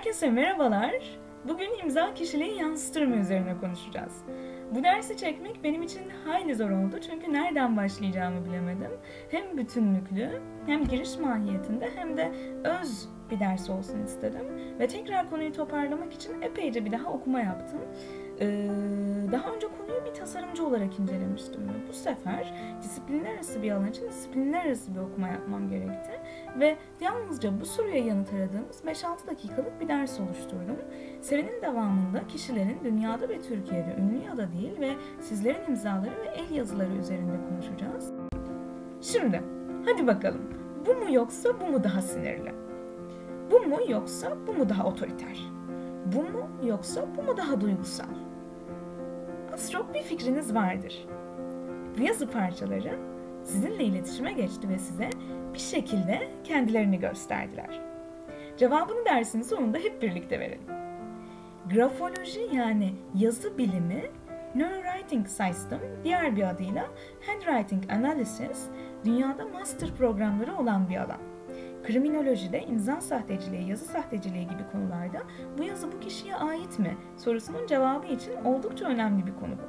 Herkese merhabalar. Bugün imza kişiliği yansıtırma üzerine konuşacağız. Bu dersi çekmek benim için hayli zor oldu çünkü nereden başlayacağımı bilemedim. Hem bütünlüklü, hem giriş mahiyetinde hem de öz bir ders olsun istedim. Ve tekrar konuyu toparlamak için epeyce bir daha okuma yaptım. Daha önce konuyu bir tasarımcı olarak incelemiştim ve bu sefer disiplinler arası bir alan için disiplinler arası bir okuma yapmam gerekti. Ve yalnızca bu soruya yanıt aradığımız 5-6 dakikalık bir ders oluşturdum. Serinin devamında kişilerin dünyada ve Türkiye'de ünlü ya da değil ve sizlerin imzaları ve el yazıları üzerinde konuşacağız. Şimdi hadi bakalım, bu mu yoksa bu mu daha sinirli? Bu mu yoksa bu mu daha otoriter? Bu mu yoksa bu mu daha duygusal? Az çok bir fikriniz vardır. Bu yazı parçaları sizinle iletişime geçti ve size bir şekilde kendilerini gösterdiler. Cevabını dersin sonunda hep birlikte verelim. Grafoloji yani yazı bilimi, Neurowriting System diğer bir adıyla Handwriting Analysis, dünyada master programları olan bir alan. Kriminolojide imza sahteciliği, yazı sahteciliği gibi konularda bu yazı bu kişiye ait mi sorusunun cevabı için oldukça önemli bir konu bu.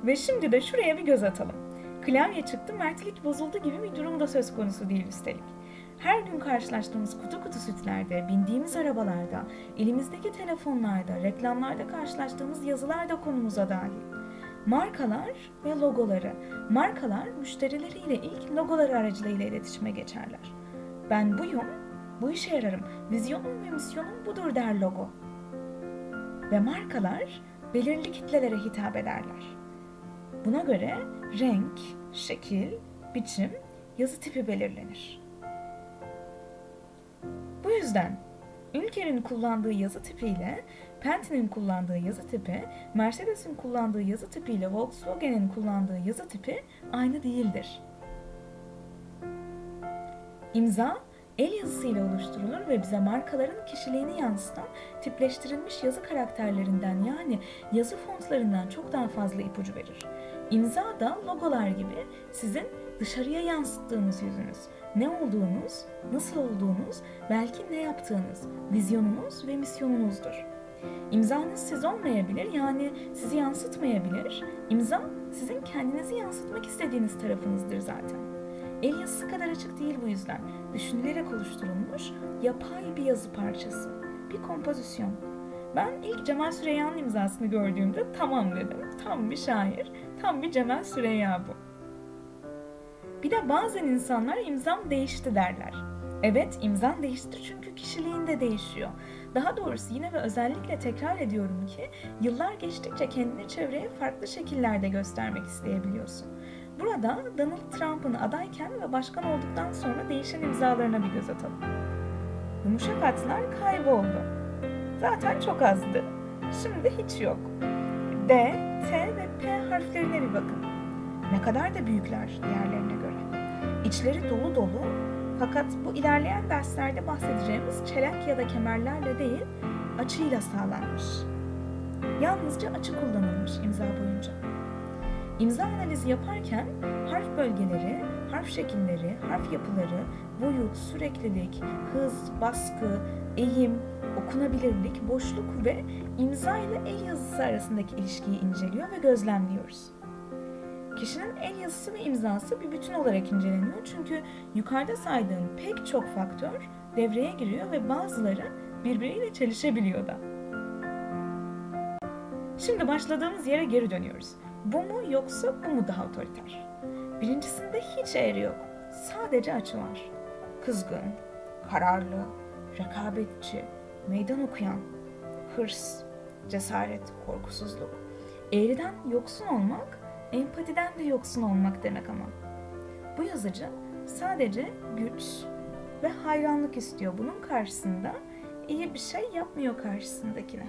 Ve şimdi de şuraya bir göz atalım. Klavye çıktı, mertlik bozuldu gibi bir durum da söz konusu değil üstelik. Her gün karşılaştığımız kutu kutu sütlerde, bindiğimiz arabalarda, elimizdeki telefonlarda, reklamlarda karşılaştığımız yazılar da konumuza dahil. Markalar ve logoları. Markalar müşterileriyle ilk logoları aracılığıyla iletişime geçerler. Ben buyum, bu işe yararım, vizyonum ve misyonum budur der logo. Ve markalar belirli kitlelere hitap ederler. Buna göre renk, şekil, biçim, yazı tipi belirlenir. Bu yüzden Ülker'in kullandığı yazı tipiyle Penti'nin kullandığı yazı tipi, Mercedes'in kullandığı yazı tipiyle Volkswagen'in kullandığı yazı tipi aynı değildir. İmza, el yazısıyla oluşturulur ve bize markaların kişiliğini yansıtan tipleştirilmiş yazı karakterlerinden yani yazı fontlarından çok daha fazla ipucu verir. İmza da logolar gibi sizin dışarıya yansıttığınız yüzünüz, ne olduğunuz, nasıl olduğunuz, belki ne yaptığınız, vizyonunuz ve misyonunuzdur. İmzanız siz olmayabilir, yani sizi yansıtmayabilir. İmza sizin kendinizi yansıtmak istediğiniz tarafınızdır zaten. El yazısı kadar açık değil bu yüzden. Düşünülerek oluşturulmuş yapay bir yazı parçası. Bir kompozisyon. Ben ilk Cemal Süreyya'nın imzasını gördüğümde tamam dedim. Tam bir şair, tam bir Cemal Süreyya bu. Bir de bazen insanlar imzam değişti derler. Evet, imzan değişti çünkü kişiliğin de değişiyor. Daha doğrusu yine ve özellikle tekrar ediyorum ki yıllar geçtikçe kendini çevreye farklı şekillerde göstermek isteyebiliyorsun. Burada Donald Trump'ın adayken ve başkan olduktan sonra değişen imzalarına bir göz atalım. Yumuşak hatlar kayboldu. Zaten çok azdı. Şimdi hiç yok. D, T ve P harflerine bir bakın. Ne kadar da büyükler diğerlerine göre. İçleri dolu dolu, fakat bu ilerleyen derslerde bahsedeceğimiz çelenk ya da kemerlerle değil, açıyla sağlanmış. Yalnızca açı kullanılmış imza boyunca. İmza analizi yaparken harf bölgeleri, harf şekilleri, harf yapıları, boyut, süreklilik, hız, baskı, eğim, okunabilirlik, boşluk ve imza ile el yazısı arasındaki ilişkiyi inceliyor ve gözlemliyoruz. Kişinin el yazısı ve imzası bir bütün olarak inceleniyor çünkü yukarıda saydığım pek çok faktör devreye giriyor ve bazıları birbiriyle çelişebiliyor da. Şimdi başladığımız yere geri dönüyoruz. Bu mu yoksa bu mu daha otoriter? Birincisinde hiç eğri yok. Sadece açı var. Kızgın, kararlı, rekabetçi, meydan okuyan, hırs, cesaret, korkusuzluk. Eğriden yoksun olmak, empatiden de yoksun olmak demek ama. Bu yazıcı sadece güç ve hayranlık istiyor. Bunun karşısında iyi bir şey yapmıyor karşısındakine.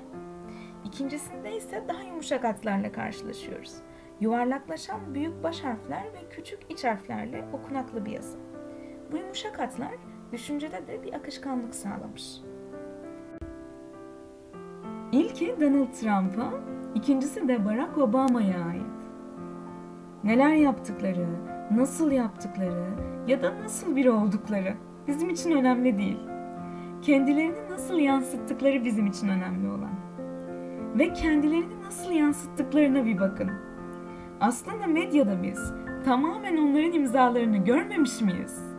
İkincisinde ise daha yumuşak hatlarla karşılaşıyoruz. Yuvarlaklaşan büyük baş harfler ve küçük iç harflerle okunaklı bir yazı. Bu yumuşak hatlar düşüncede de bir akışkanlık sağlamış. İlki Donald Trump'a, ikincisi de Barack Obama'ya ait. Neler yaptıkları, nasıl yaptıkları ya da nasıl biri oldukları bizim için önemli değil. kendilerini nasıl yansıttıkları bizim için önemli olan. Ve kendilerini nasıl yansıttıklarına bir bakın. Aslında medyada biz tamamen onların imzalarını görmemiş miyiz?